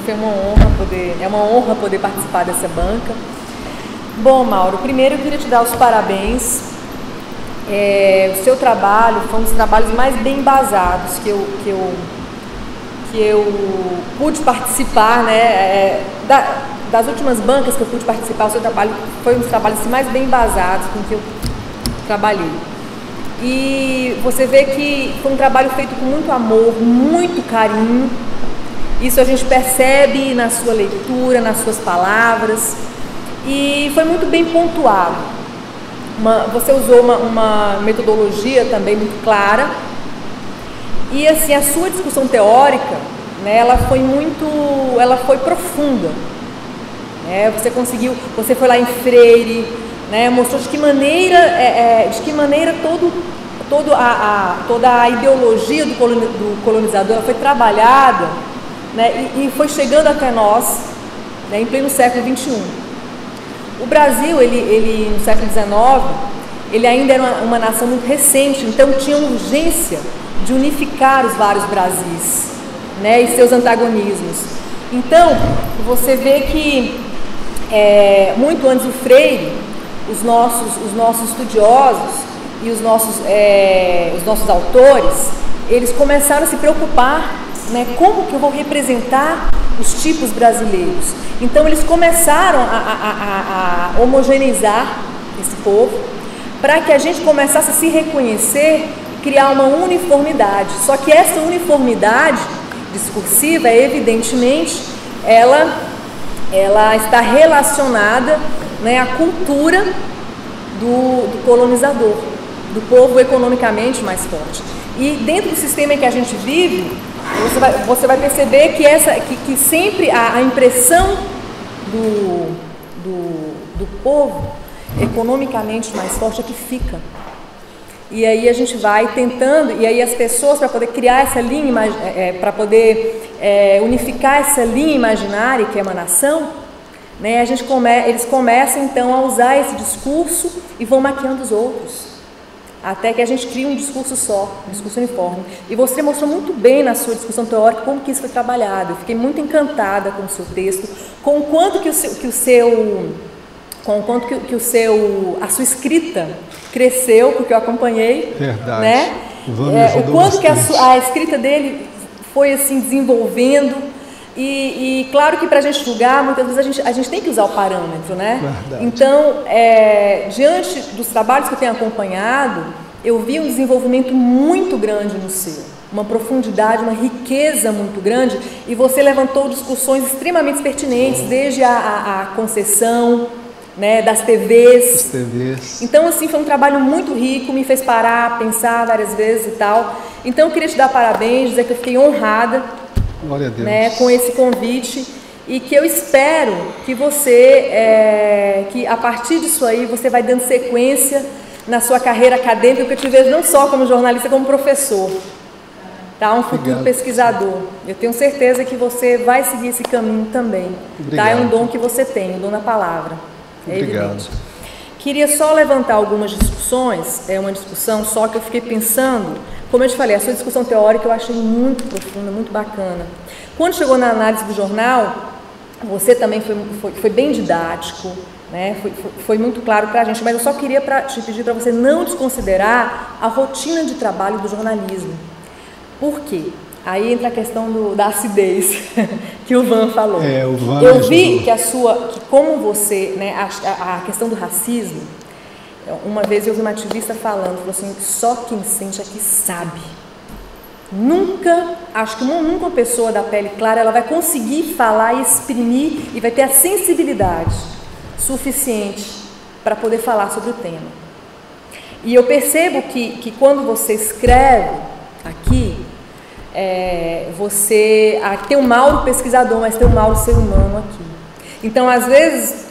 foi é uma honra poder participar dessa banca. Bom, Mauro, primeiro eu queria te dar os parabéns. O seu trabalho foi um dos trabalhos mais bem embasados que eu pude participar, né? Das últimas bancas que eu pude participar, o seu trabalho foi um dos trabalhos mais bem embasados com que eu trabalhei. E você vê que foi um trabalho feito com muito amor, muito carinho. Isso a gente percebe na sua leitura, nas suas palavras. E foi muito bem pontuado. Você usou uma metodologia também muito clara. E assim, a sua discussão teórica, né, ela foi profunda. Você foi lá em Freire, né, mostrou de que maneira toda a ideologia do colonizador foi trabalhada, né, e foi chegando até nós, né, em pleno século XXI. O Brasil, ele no século XIX, ele ainda era uma nação muito recente, então tinha urgência de unificar os vários Brasis, né, e seus antagonismos. Então, você vê que muito antes do Freire, os nossos estudiosos e os nossos autores, eles começaram a se preocupar, né, como que eu vou representar os tipos brasileiros. Então eles começaram a homogeneizar esse povo para que a gente começasse a se reconhecer e criar uma uniformidade. Só que essa uniformidade discursiva, evidentemente, ela está relacionada, né, à cultura do colonizador, do povo economicamente mais forte. E dentro do sistema em que a gente vive, você vai perceber que sempre a impressão do povo economicamente mais forte é que fica. E aí a gente vai tentando, e aí as pessoas, para poder criar essa linha, para poder unificar essa linha imaginária que é uma nação, né, eles começam então a usar esse discurso e vão maquiando os outros, até que a gente cria um discurso só, um discurso uniforme. E você mostrou muito bem na sua discussão teórica como que isso foi trabalhado. Eu fiquei muito encantada com o seu texto, com o quanto a sua escrita cresceu, porque eu acompanhei. Verdade. Né? O quanto que a escrita dele foi assim desenvolvendo. E claro que para a gente julgar, muitas vezes a gente tem que usar o parâmetro, né? Verdade. Então, diante dos trabalhos que eu tenho acompanhado, eu vi um desenvolvimento muito grande no seu, uma profundidade, uma riqueza muito grande, e você levantou discussões extremamente pertinentes, desde a concessão, né, das TVs. Então, assim, foi um trabalho muito rico, me fez parar, pensar várias vezes e tal. Então, eu queria te dar parabéns, dizer que eu fiquei honrada, glória a Deus, né, com esse convite, e que eu espero que você, que a partir disso aí, você vai dando sequência na sua carreira acadêmica, porque eu te vejo não só como jornalista, como professor, tá? Um futuro pesquisador. Eu tenho certeza que você vai seguir esse caminho também. Tá? É um dom que você tem, o dom da palavra. É evidente. Queria só levantar algumas discussões, uma discussão só que eu fiquei pensando. Como eu te falei, a sua discussão teórica eu achei muito profunda, muito bacana. Quando chegou na análise do jornal, você também foi bem didático, né? Foi muito claro para a gente, mas eu só queria te pedir para você não desconsiderar a rotina de trabalho do jornalismo. Por quê? Aí entra a questão da acidez que o Van falou. Eu vi que como você, né, a questão do racismo, uma vez eu vi uma ativista falou assim, que só quem sente é que sabe. Acho que nunca uma pessoa da pele clara, ela vai conseguir falar e exprimir e vai ter a sensibilidade suficiente para poder falar sobre o tema. E eu percebo que quando você escreve aqui, tem um Mauro pesquisador, mas tem um Mauro ser humano aqui. Então, às vezes,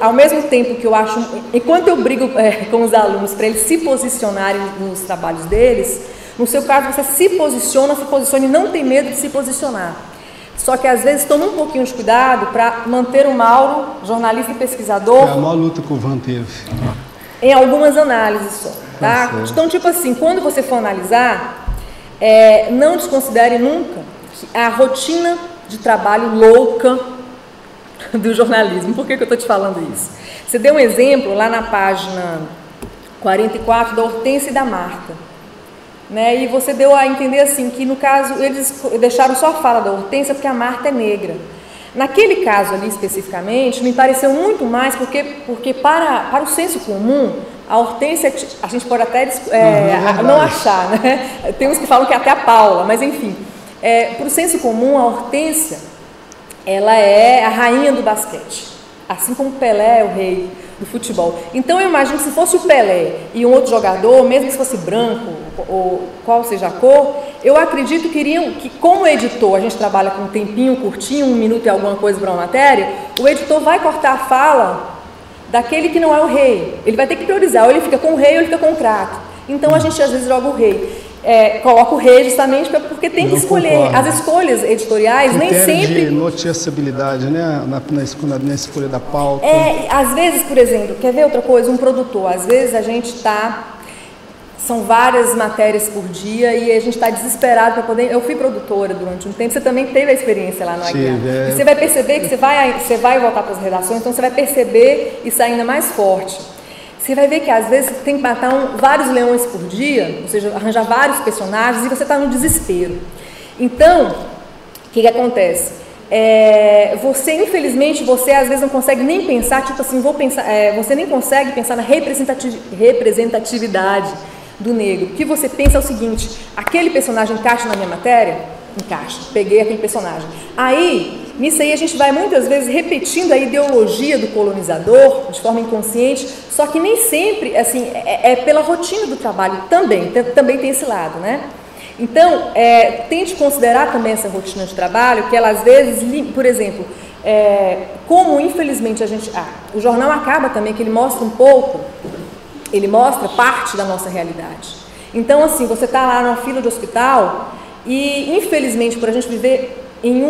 ao mesmo tempo que eu acho, enquanto eu brigo com os alunos para eles se posicionarem nos trabalhos deles, no seu caso você se posiciona e não tem medo de se posicionar. Só que às vezes toma um pouquinho de cuidado para manter o Mauro, jornalista e pesquisador. É a maior luta que o Van teve. Em algumas análises só. Tá? Então, tipo assim, quando você for analisar, não desconsidere nunca a rotina de trabalho louca do jornalismo. Por que eu estou te falando isso? Você deu um exemplo lá na página 44 da Hortência e da Marta, né? E você deu a entender assim que no caso eles deixaram só a fala da Hortência porque a Marta é negra. Naquele caso ali especificamente me pareceu muito mais porque para o senso comum a Hortência, a gente pode até não achar, né? Tem uns que falam que é até a Paula, mas enfim, para o senso comum a Hortência ela é a rainha do basquete, assim como o Pelé é o rei do futebol. Então eu imagino que se fosse o Pelé e um outro jogador, mesmo que fosse branco ou qual seja a cor, eu acredito que como editor, a gente trabalha com um tempinho curtinho, 1 minuto e alguma coisa para uma matéria, o editor vai cortar a fala daquele que não é o rei. Ele vai ter que priorizar, ou ele fica com o rei ou ele fica com o craque. Então a gente às vezes joga o rei. Coloca o rei justamente porque tem que escolher. Concordo. As escolhas editoriais nem sempre... de noticiabilidade, né? Na escolha da pauta. Às vezes, por exemplo, quer ver outra coisa? Um produtor, às vezes a gente são várias matérias por dia e a gente está desesperado para poder... Eu fui produtora durante um tempo, você também teve a experiência lá no Aguiar. E você vai perceber que você vai voltar para as redações, então você vai perceber isso ainda mais forte. Você vai ver que às vezes você tem que matar vários leões por dia, ou seja, arranjar vários personagens e você está no desespero. Então, o que acontece? Infelizmente, você às vezes não consegue nem pensar, tipo assim, você nem consegue pensar na representatividade do negro. O que você pensa é o seguinte: aquele personagem encaixa na minha matéria? Encaixa, peguei aquele personagem. Nisso aí a gente vai muitas vezes repetindo a ideologia do colonizador de forma inconsciente, só que nem sempre, assim, pela rotina do trabalho também tem esse lado, né? Então, tente considerar também essa rotina de trabalho, que ela às vezes, por exemplo, como infelizmente o jornal acaba também que ele mostra parte da nossa realidade. Então, assim, você está lá numa fila de hospital e, infelizmente, por a gente viver em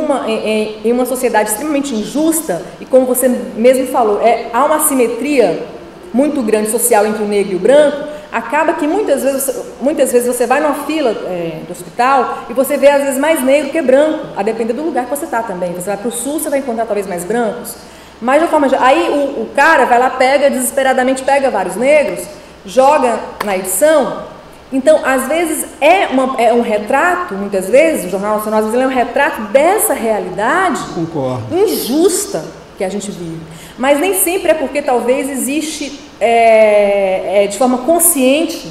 uma sociedade extremamente injusta, e como você mesmo falou, há uma assimetria muito grande social entre o negro e o branco, acaba que muitas vezes você vai numa fila do hospital e você vê às vezes mais negro que branco, a depender do lugar que você está também. Você vai para o sul, você vai encontrar talvez mais brancos, mas de forma geral, aí o cara vai lá, desesperadamente pega vários negros, joga na edição. Então, às vezes, é um retrato, muitas vezes, o Jornal Nacional, às vezes, é um retrato dessa realidade injusta que a gente vive. Mas nem sempre é porque talvez existe, de forma consciente,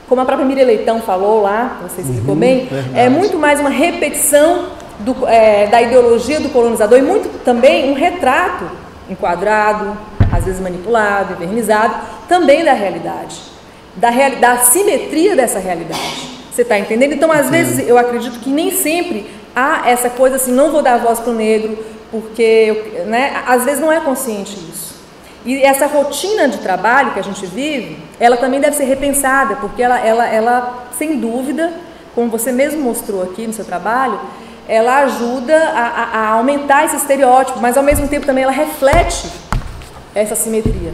como a própria Miriam Leitão falou lá, você explicou bem, verdade. É muito mais uma repetição da ideologia do colonizador e muito também um retrato enquadrado, às vezes manipulado, envernizado, também da realidade. Da assimetria dessa realidade. Você está entendendo? Então, às vezes, eu acredito que nem sempre há essa coisa assim, não vou dar voz para o negro, porque, às vezes não é consciente isso. E essa rotina de trabalho que a gente vive, ela também deve ser repensada, porque ela sem dúvida, como você mesmo mostrou aqui no seu trabalho, ela ajuda a aumentar esse estereótipo, mas ao mesmo tempo também ela reflete essa assimetria.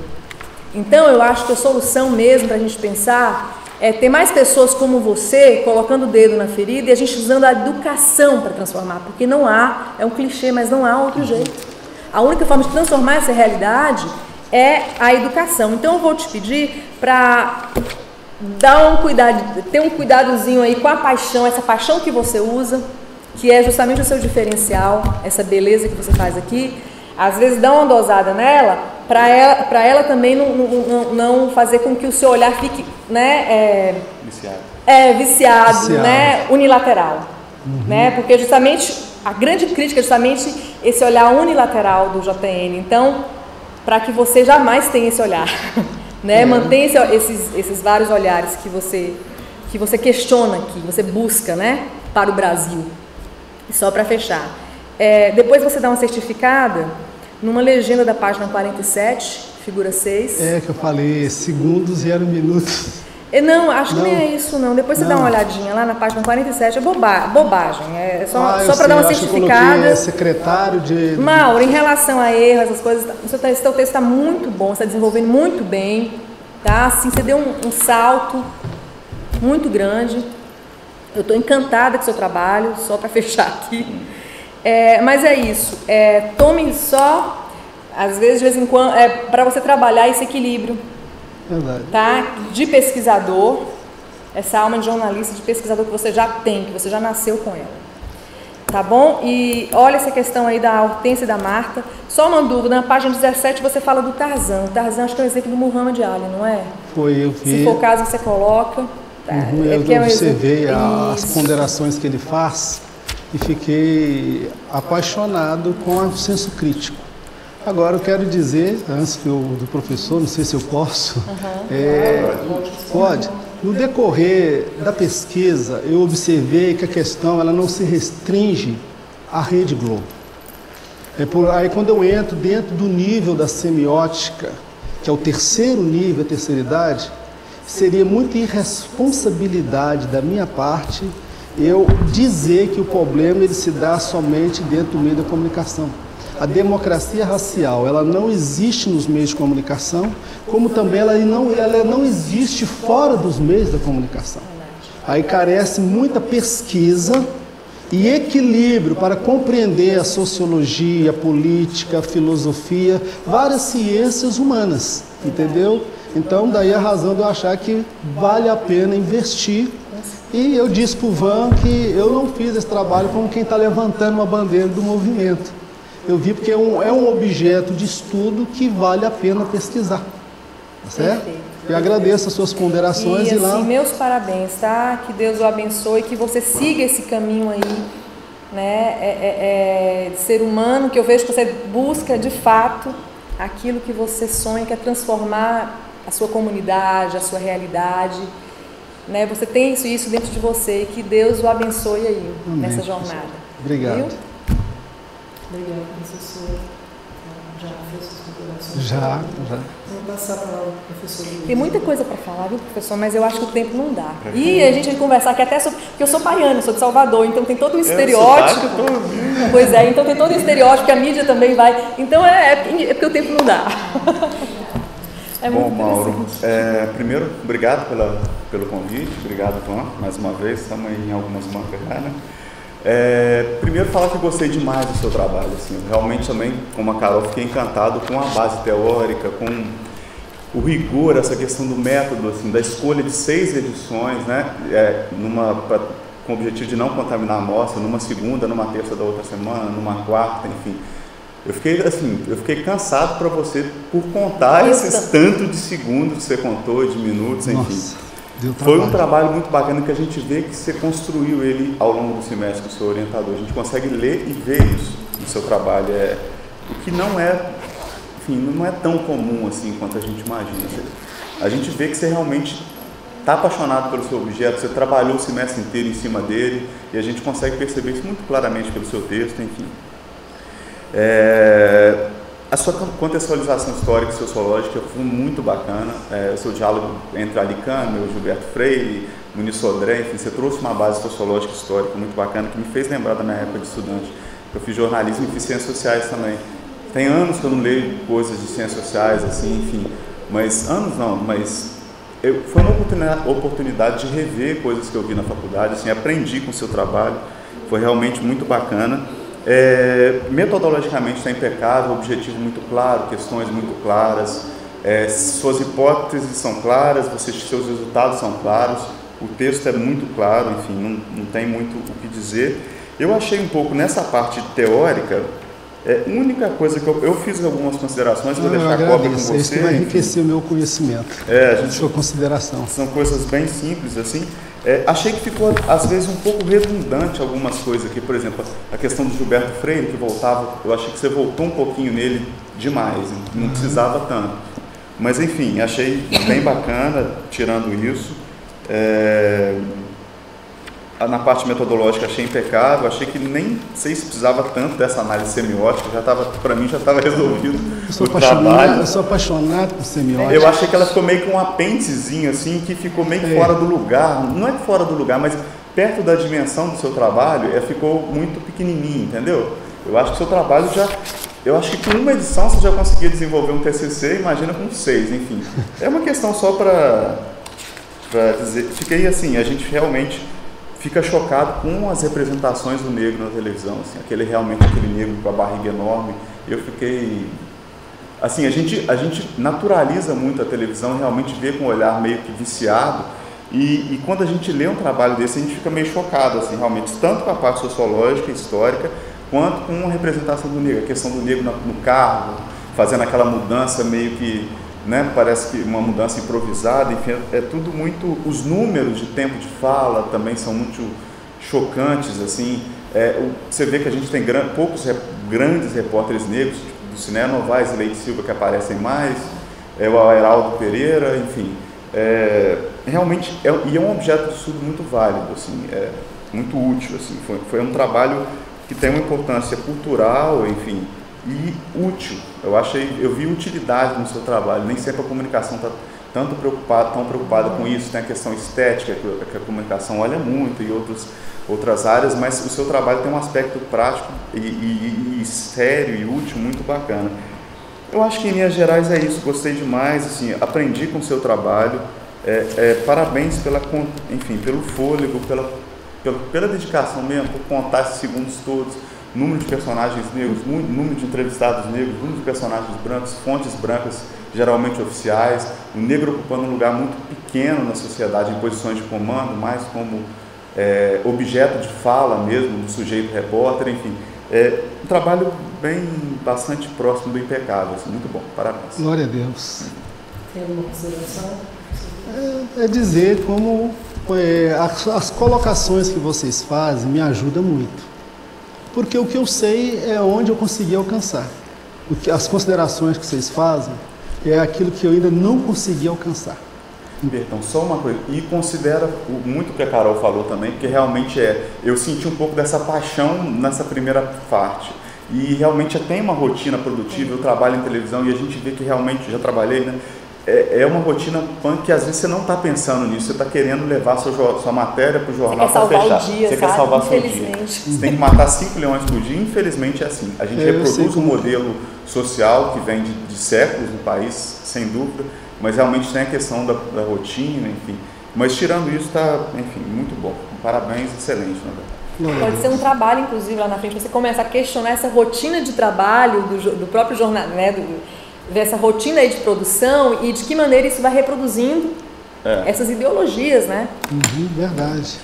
Então, eu acho que a solução mesmo para a gente pensar é ter mais pessoas como você colocando o dedo na ferida e a gente usando a educação para transformar, porque não há, é um clichê, mas não há outro jeito. A única forma de transformar essa realidade é a educação. Então, eu vou te pedir para ter um cuidadozinho aí com a paixão, essa paixão que você usa, que é justamente o seu diferencial, essa beleza que você faz aqui. Às vezes dá uma dosada nela, para ela também não fazer com que o seu olhar fique viciado, né, unilateral. Né, porque justamente a grande crítica é justamente esse olhar unilateral do JN. Então, para que você jamais tenha esse olhar, né, mantenha esses vários olhares que você questiona aqui, você busca, né, para o Brasil. E só para fechar. Depois você dá uma certificada numa legenda da página 47, figura 6. Que eu falei, segundos e eram minutos. Não, acho que nem é isso não. Depois você dá uma olhadinha lá na página 47, é bobagem. É só para dar uma certificada. É secretário de... Mauro, em relação a erro, essas coisas, o seu texto está muito bom, você está desenvolvendo muito bem, tá? Assim, você deu um salto muito grande. Eu estou encantada com o seu trabalho, só para fechar aqui. Mas é isso, tome só, às vezes, de vez em quando, para você trabalhar esse equilíbrio. Verdade. Tá? De pesquisador, essa alma de jornalista, de pesquisador que você já tem, que você já nasceu com ela. Tá bom? E olha essa questão aí da Hortência e da Marta. Só uma dúvida, na página 17 você fala do Tarzan. O Tarzan acho que é o exemplo do Muhammad Ali, não é? Foi, eu vi. Se for o caso, você coloca. Tá? Eu observei as ponderações que ele faz e fiquei apaixonado com o senso crítico. Agora eu quero dizer, antes do professor, não sei se eu posso, pode. No decorrer da pesquisa, eu observei que a questão ela não se restringe à Rede Globo. Aí quando eu entro dentro do nível da semiótica, que é o terceiro nível, a terceira idade, seria muita irresponsabilidade da minha parte eu dizer que o problema ele se dá somente dentro do meio da comunicação. A democracia racial, ela não existe nos meios de comunicação, como também ela não existe fora dos meios da comunicação. Aí carece muita pesquisa e equilíbrio para compreender a sociologia, a política, a filosofia, várias ciências humanas, entendeu? Então, daí a razão de eu achar que vale a pena investir. E eu disse para o Van que eu não fiz esse trabalho como quem está levantando uma bandeira do movimento. Eu vi porque é um objeto de estudo que vale a pena pesquisar, tá certo? Perfeito. Eu agradeço as suas ponderações e lá. Meus parabéns, tá? Que Deus o abençoe, que você siga esse caminho aí, né? De ser humano, que eu vejo que você busca de fato aquilo que você sonha, que é transformar a sua comunidade, a sua realidade, né? Você tem isso dentro de você e que Deus o abençoe aí. Amém. Nessa jornada. Obrigado. Viu? Obrigada, professor. Já fez suas considerações? Já. Vou passar para o professor Luiz. Tem muita coisa para falar, viu, professor? Mas eu acho que o tempo não dá. E a gente vai conversar aqui até sobre... Porque eu sou baiana, sou de Salvador, então tem todo um estereótipo. Pois é, então tem todo um estereótipo que a mídia também vai... Então porque o tempo não dá. Bom, Mauro, primeiro, obrigado pelo convite. Obrigado, Van, mais uma vez. Estamos aí em algumas marcas já, né? Primeiro falar que eu gostei demais do seu trabalho, assim, realmente também, como a Carol, fiquei encantado com a base teórica, com o rigor, essa questão do método, assim, da escolha de 6 edições, né, com o objetivo de não contaminar a amostra, numa segunda, numa terça da outra semana, numa quarta, enfim. Eu fiquei cansado para você por contar esses tanto de segundos que você contou, de minutos, enfim. Nossa. Foi um trabalho muito bacana que a gente vê que você construiu ele ao longo do semestre com o seu orientador. A gente consegue ler e ver isso no seu trabalho. O que não é tão comum assim quanto a gente imagina. A gente vê que você realmente está apaixonado pelo seu objeto, você trabalhou o semestre inteiro em cima dele e a gente consegue perceber isso muito claramente pelo seu texto, enfim. A sua contextualização histórica e sociológica foi muito bacana, o seu diálogo entre Ali Câmara, Gilberto Freire, Muniz Sodré, enfim, você trouxe uma base sociológica e histórica muito bacana que me fez lembrar da minha época de estudante. Eu fiz jornalismo e fiz ciências sociais também. Tem anos que eu não leio coisas de ciências sociais, assim, enfim, foi uma oportunidade de rever coisas que eu vi na faculdade, assim, aprendi com o seu trabalho, foi realmente muito bacana. Metodologicamente está impecável, objetivo muito claro, questões muito claras, suas hipóteses são claras, seus resultados são claros, o texto é muito claro, enfim, não tem muito o que dizer. Eu achei um pouco nessa parte teórica, a única coisa que eu fiz algumas considerações, vou deixar a cópia com você. Isso que vai enriquecer o meu conhecimento, sua consideração. São coisas bem simples, assim. Achei que ficou, às vezes, um pouco redundante algumas coisas aqui, por exemplo, a questão do Gilberto Freire, que voltava, eu achei que você voltou um pouquinho nele demais, não precisava tanto. Mas, enfim, achei bem bacana, tirando isso. Na parte metodológica achei impecável, achei que nem sei se precisava tanto dessa análise semiótica, para mim já estava resolvido o trabalho. Eu sou apaixonado por semiótica. Eu achei que ela ficou meio com um apêndicezinho assim, que ficou meio que fora do lugar, não é fora do lugar, mas perto da dimensão do seu trabalho, ficou muito pequenininho, entendeu? Eu acho que o seu trabalho eu acho que com uma edição você já conseguia desenvolver um TCC, imagina com 6, enfim. É uma questão só para dizer, fiquei assim, a gente realmente fica chocado com as representações do negro na televisão, assim, aquele negro com a barriga enorme. Eu fiquei... Assim, a gente naturaliza muito a televisão, realmente vê com um olhar meio que viciado, e quando a gente lê um trabalho desse, a gente fica meio chocado, assim, realmente, tanto com a parte sociológica, histórica, quanto com a representação do negro, a questão do negro no carro, fazendo aquela mudança meio que, né, parece que uma mudança improvisada, enfim, é tudo muito... Os números de tempo de fala também são muito chocantes, assim, você vê que a gente tem poucos grandes repórteres negros, do Cinema Novaes e Leite Silva, que aparecem mais, o Heraldo Pereira, enfim, realmente é um objeto de estudo muito válido, assim, muito útil, assim, foi um trabalho que tem uma importância cultural, enfim, e útil. Eu vi utilidade no seu trabalho, nem sempre a comunicação está tão preocupada com isso, tem a questão estética, que a comunicação olha muito, e outras áreas, mas o seu trabalho tem um aspecto prático e sério e útil muito bacana. Eu acho que em linhas gerais é isso, gostei demais, assim, aprendi com o seu trabalho, parabéns pelo fôlego, pela dedicação mesmo, por contar esses segundos todos, número de personagens negros, número de entrevistados negros, número de personagens brancos, fontes brancas geralmente oficiais, o negro ocupando um lugar muito pequeno na sociedade, em posições de comando, mais como objeto de fala mesmo do sujeito repórter, enfim, um trabalho bastante próximo do impecável, assim, muito bom, parabéns. Glória a Deus. Tem alguma consideração? Dizer como as colocações que vocês fazem me ajudam muito, porque o que eu sei é onde eu consegui alcançar, as considerações que vocês fazem é aquilo que eu ainda não consegui alcançar. Bertão, só uma coisa, e considera muito o que a Carol falou também, porque realmente eu senti um pouco dessa paixão nessa primeira parte, e realmente tem uma rotina produtiva, eu trabalho em televisão e a gente vê que realmente, já trabalhei, né, é uma rotina que às vezes você não está pensando nisso, você está querendo levar sua matéria para o jornal para fechar. Você quer salvar seu dia. Você tem que matar 5 leões por dia, infelizmente é assim. A gente reproduz um modelo social que vem de séculos no país, sem dúvida, mas realmente tem a questão da rotina, enfim. Mas tirando isso, está, enfim, muito bom. Parabéns, excelente, na verdade. Pode ser um trabalho, inclusive, lá na frente, você começa a questionar essa rotina de trabalho do próprio jornal, né, dessa rotina aí de produção e de que maneira isso vai reproduzindo essas ideologias, né? Verdade.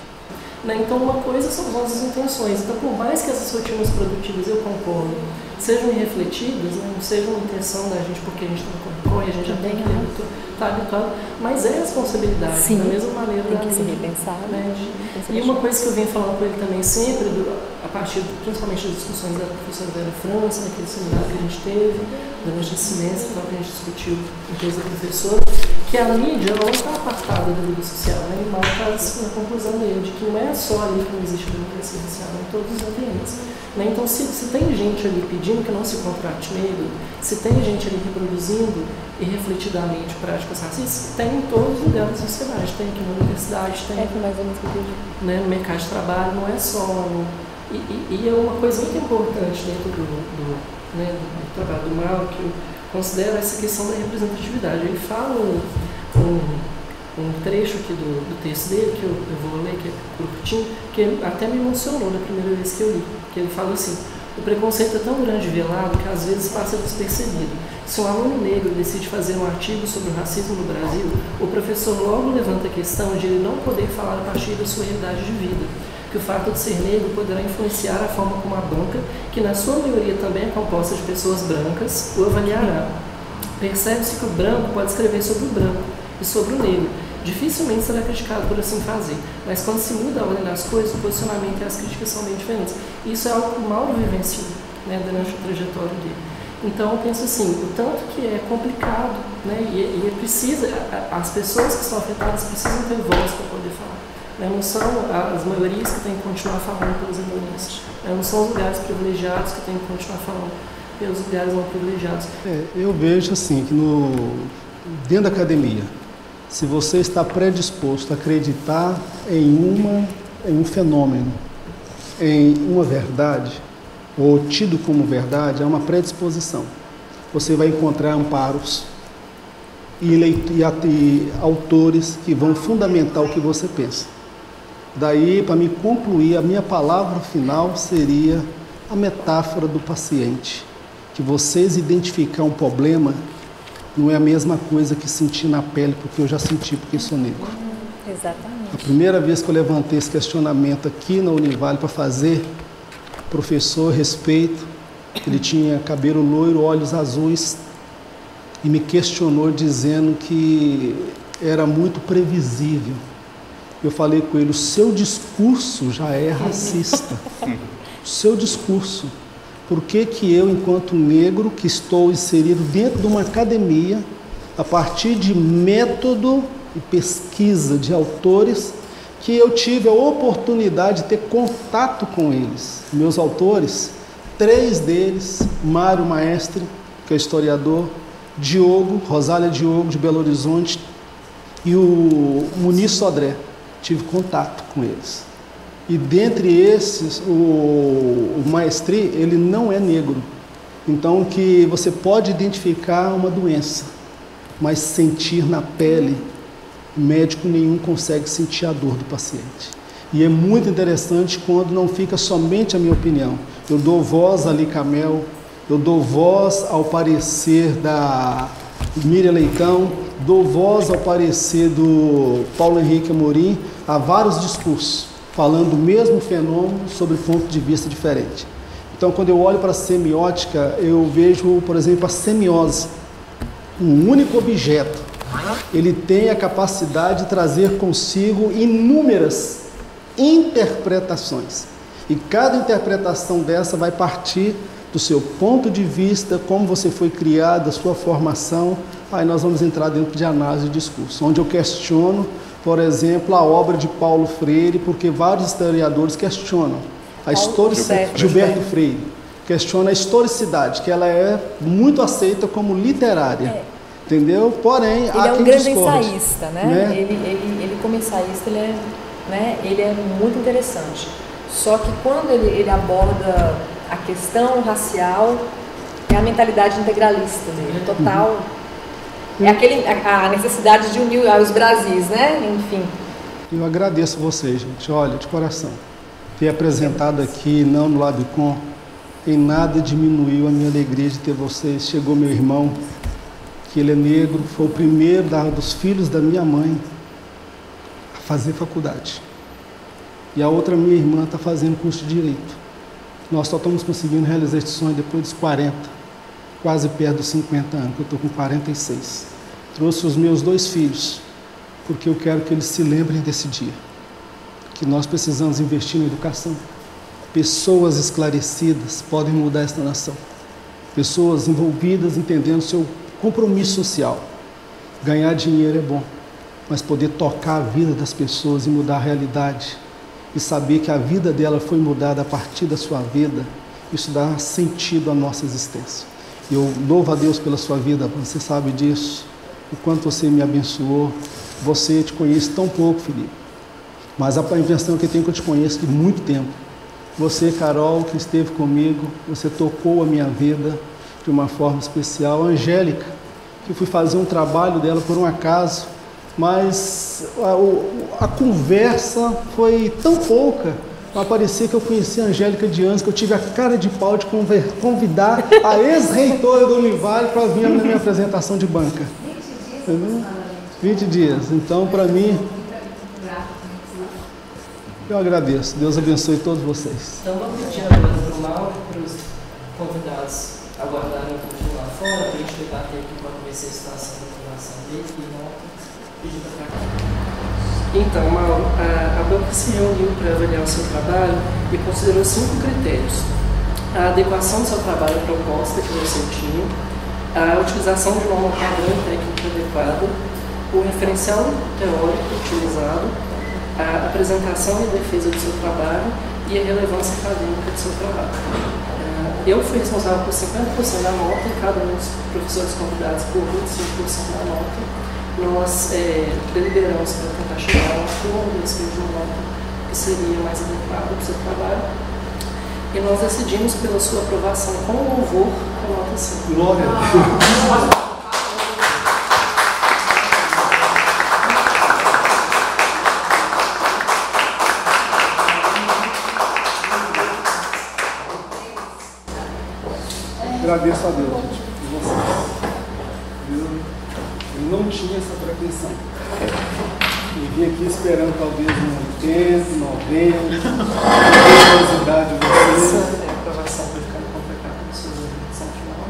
Então, uma coisa são as nossas intenções. Então, por mais que essas rotinas produtivas, eu concordo, sejam irrefletidas, né, não sejam uma intenção da gente porque a gente não concorre, a gente já tem que estar habituado, mas é responsabilidade, da mesma maneira tem que se repensar, né? E uma coisa que eu venho falando com ele também sempre, a partir principalmente das discussões da professora Vera França, naquele seminário que a gente teve, durante esse semestre, que a gente discutiu em coisa da professora, que a mídia não está apartada da vida social, né? E mal está na conclusão dele, de que não é só ali que não existe democracia racial, em todos os ambientes. Né? Então, se tem gente ali pedindo que não se contrate negro, se tem gente ali reproduzindo irrefletidamente práticas racistas, tem em todos os lugares da sociedade, tem aqui na universidade, tem né, no mercado de trabalho, não é só... E é uma coisa muito importante dentro do trabalho do Mauro, que eu considero essa questão da representatividade. Ele fala um trecho aqui do texto dele, que eu vou ler, que é curtinho, que até me emocionou da primeira vez que eu li, que ele fala assim: o preconceito é tão grande e velado que às vezes passa despercebido. Se um aluno negro decide fazer um artigo sobre o racismo no Brasil, o professor logo levanta a questão de ele não poder falar a partir da sua realidade de vida, que o fato de ser negro poderá influenciar a forma como a banca, que na sua maioria também é composta de pessoas brancas, o avaliará. Percebe-se que o branco pode escrever sobre o branco e sobre o negro. Dificilmente será criticado por assim fazer, mas quando se muda a ordem das coisas, o posicionamento e as críticas são bem diferentes. Isso é algo que o Mauro vivenciou, né, durante a trajetória dele. Então, eu penso assim, o tanto que é complicado, né, e precisa, as pessoas que são afetadas precisam ter voz para poder falar. Né, não são as maiorias que têm que continuar falando pelos ignorantes, né, não são os lugares privilegiados que têm que continuar falando pelos lugares não privilegiados. Eu vejo assim, que dentro da academia, se você está predisposto a acreditar em um fenômeno, em uma verdade, ou tido como verdade, é uma predisposição. Você vai encontrar amparos e autores que vão fundamentar o que você pensa. Daí, para me concluir, a minha palavra final seria a metáfora do paciente. Que vocês identificar um problema não é a mesma coisa que sentir na pele, porque eu já senti, porque sou negro. Exatamente. A primeira vez que eu levantei esse questionamento aqui na Univale para fazer, professor, respeito, ele tinha cabelo loiro, olhos azuis, e me questionou dizendo que era muito previsível. Eu falei com ele, o seu discurso já é racista. O seu discurso. Por que que eu, enquanto negro, que estou inserido dentro de uma academia, a partir de método e pesquisa de autores, que eu tive a oportunidade de ter contato com eles. Meus autores, 3 deles, Mário Maestre, que é historiador, Diogo, Rosália Diogo, de Belo Horizonte, e o Muniz Sodré, tive contato com eles. E dentre esses, o Maestri, ele não é negro. Então, que você pode identificar uma doença, mas sentir na pele, médico nenhum consegue sentir a dor do paciente. E é muito interessante quando não fica somente a minha opinião. Eu dou voz a Licamel, eu dou voz ao parecer da Miriam Leitão, dou voz ao parecer do Paulo Henrique Amorim, há vários discursos falando o mesmo fenômeno sobre ponto de vista diferente. Então, quando eu olho para a semiótica, eu vejo, por exemplo, a semiose. Um único objeto, ele tem a capacidade de trazer consigo inúmeras interpretações. E cada interpretação dessa vai partir do seu ponto de vista, como você foi criado, a sua formação. Aí nós vamos entrar dentro de análise de discurso, onde eu questiono, por exemplo, a obra de Paulo Freire, porque vários historiadores questionam a historicidade. Gilberto Freire questiona a historicidade, que ela é muito aceita como literária, entendeu? Porém, ele é um grande ensaísta, né? Ele como ensaísta, ele é muito interessante. Só que quando ele aborda a questão racial, é a mentalidade integralista dele, total. É a necessidade de unir os Brasis, né? Enfim. Eu agradeço vocês, gente. Olha, de coração. Ter apresentado aqui, não no Labicon, em nada diminuiu a minha alegria de ter vocês. Chegou meu irmão, que ele é negro, foi o primeiro dos filhos da minha mãe a fazer faculdade. E a outra minha irmã está fazendo curso de Direito. Nós só estamos conseguindo realizar este sonho depois dos 40, quase perto dos 50 anos, que eu estou com 46. Trouxe os meus 2 filhos, porque eu quero que eles se lembrem desse dia. Que nós precisamos investir na educação. Pessoas esclarecidas podem mudar esta nação. Pessoas envolvidas, entendendo seu compromisso social. Ganhar dinheiro é bom, mas poder tocar a vida das pessoas e mudar a realidade, e saber que a vida dela foi mudada a partir da sua vida, isso dá sentido à nossa existência. Eu louvo a Deus pela sua vida, você sabe disso, o quanto você me abençoou. Você te conhece tão pouco, Felipe, mas a impressão que eu tenho é que eu te conheço de muito tempo. Você, Carol, que esteve comigo, você tocou a minha vida de uma forma especial. A Angélica, que fui fazer um trabalho dela por um acaso, mas a conversa foi tão pouca, mas parecia que eu conhecia a Angélica de anos, que eu tive a cara de pau de convidar a ex-reitora do Univale para vir na minha apresentação de banca. 20 dias. Então, para mim, eu agradeço. Deus abençoe todos vocês. Então, vamos pedir agora para o Mauro, para os convidados aguardarem um pouquinho lá fora, para a gente debater aqui qual vai ser a situação da informação dele e nota pedida para cá. Então, Mauro, a banca se reuniu para avaliar o seu trabalho e considerou 5 critérios: a adequação do seu trabalho à proposta que você tinha, a utilização de norma padrão técnica adequada, o referencial teórico utilizado, a apresentação e defesa do seu trabalho e a relevância acadêmica do seu trabalho. Eu fui responsável por 50% da nota e cada um dos professores convidados por 25% da nota. Nós deliberamos para tentar chegar a um acordo a respeito de uma nota que seria mais adequada para o seu trabalho. E nós decidimos pela sua aprovação com louvor a nota 5. Glória a Deus. agradeço a Deus, gente, por vocês. Eu não tinha essa pretensão. Eu vim aqui esperando talvez 80, 90, a curiosidade de vocês. A aprovação para ficar complicada com a sua edição final.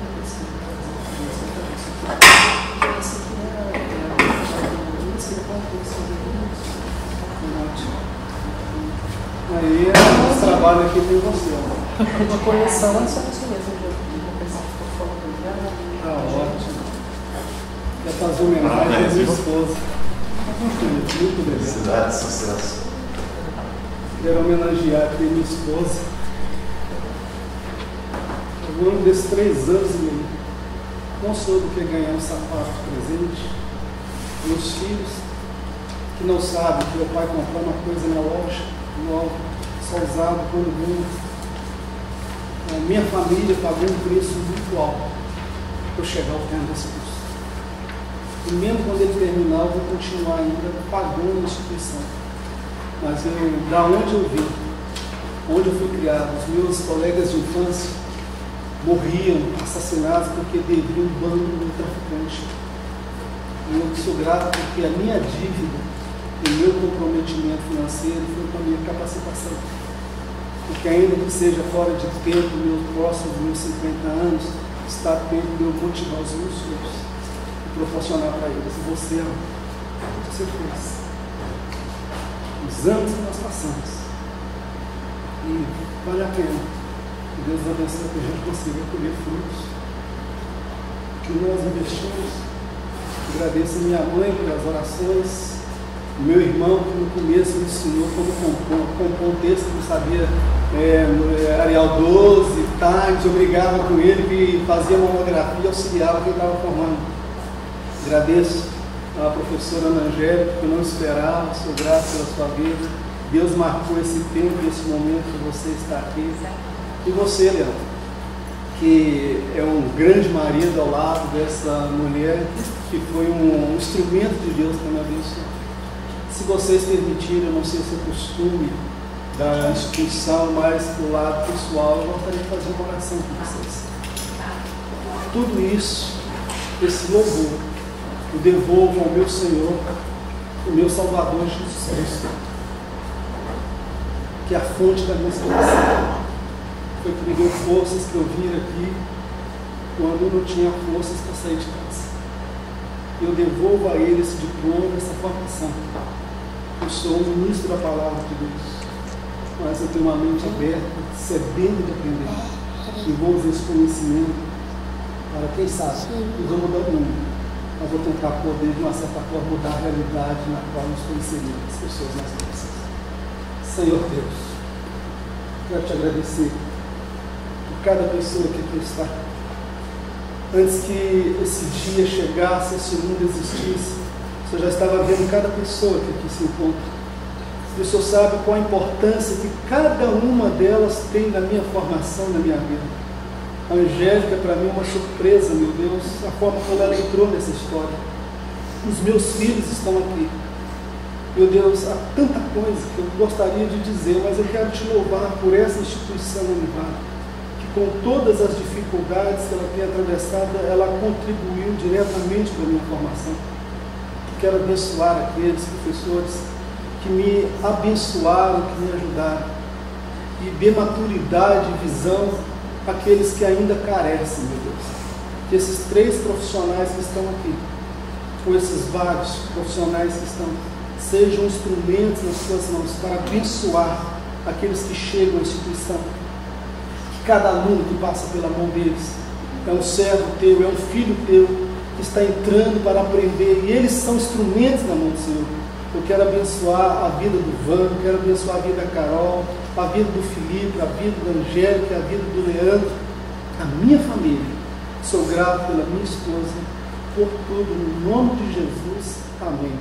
Aí, esse trabalho aqui tem você. Uma correção é só isso mesmo, Tá ótimo. Quer fazer homenagem à minha esposa. Muito legal. Felicidade, sucesso. Quero homenagear aqui minha esposa. Ao longo desses 3 anos e meio, não sou do que ganhar um sapato de presente. Meus filhos, que não sabem que meu pai comprou uma coisa na loja, nova, só usado quando muito. A minha família pagou um preço muito alto para eu chegar ao fim desse curso. E mesmo quando ele terminar, eu vou continuar ainda pagando a instituição. Mas da onde eu vim, onde eu fui criado, os meus colegas de infância morriam assassinados porque deviam um bando de traficante. E eu sou grato porque a minha dívida e o meu comprometimento financeiro foi com a minha capacitação. Porque ainda que seja fora de tempo, meus próximos, meus 50 anos, está tempo de eu motivar os meus filhos e proporcionar para eles. E você fez. Os anos que nós passamos. E vale a pena. Que Deus abençoe que a gente consiga colher frutos. Que nós investimos. Agradeço a minha mãe pelas orações. Meu irmão, que no começo me ensinou como compor um texto, que não sabia Arial 12, Times, eu brigava com ele, que fazia monografia, auxiliava quem estava formando. Agradeço a professora Ana Angélica, que eu não esperava, sou grato pela sua vida. Deus marcou esse tempo, esse momento que você está aqui. E você, Leandro, que é um grande marido ao lado dessa mulher, que foi um instrumento de Deus para me abençoar. Se vocês permitirem, eu não sei se é costume da instituição, mas do lado pessoal, eu gostaria de fazer uma oração com vocês. Tudo isso, esse louvor, eu devolvo ao meu Senhor, o meu Salvador Jesus Cristo, que é a fonte da minha inspiração. Foi que me deu forças para eu vir aqui quando eu não tinha forças para sair de casa. Eu devolvo a ele esse diploma, essa formação. Eu sou um ministro da palavra de Deus, mas eu tenho uma mente aberta, sedenta de aprender. E vou usar esse conhecimento para, quem sabe, não vou mudar o mundo, mas vou tentar poder, de uma certa forma, mudar a realidade na qual eu estou inserido, as pessoas mais precisam. Senhor Deus, quero te agradecer por cada pessoa que aqui está. Antes que esse dia chegasse, esse mundo existisse, o Senhor já estava vendo cada pessoa que aqui se encontra. E o Senhor sabe qual a importância que cada uma delas tem na minha formação, na minha vida. A Angélica, para mim, é uma surpresa, meu Deus, a forma como ela entrou nessa história. Os meus filhos estão aqui. Meu Deus, há tanta coisa que eu gostaria de dizer, mas eu quero te louvar por essa instituição Univale, que com todas as dificuldades que ela tem atravessado, ela contribuiu diretamente para a minha formação. Quero abençoar aqueles professores que me abençoaram, que me ajudaram, e dê maturidade e visão àqueles que ainda carecem, meu Deus. Que esses 3 profissionais que estão aqui, ou esses vários profissionais que estão, sejam instrumentos nas suas mãos para abençoar aqueles que chegam à instituição. Que cada aluno que passa pela mão deles é um servo teu, é um filho teu, que está entrando para aprender, e eles são instrumentos na mão do Senhor. Eu quero abençoar a vida do Vando, quero abençoar a vida da Carol, a vida do Felipe, a vida da Angélica, a vida do Leandro, a minha família. Sou grato pela minha esposa, por tudo, no nome de Jesus. Amém.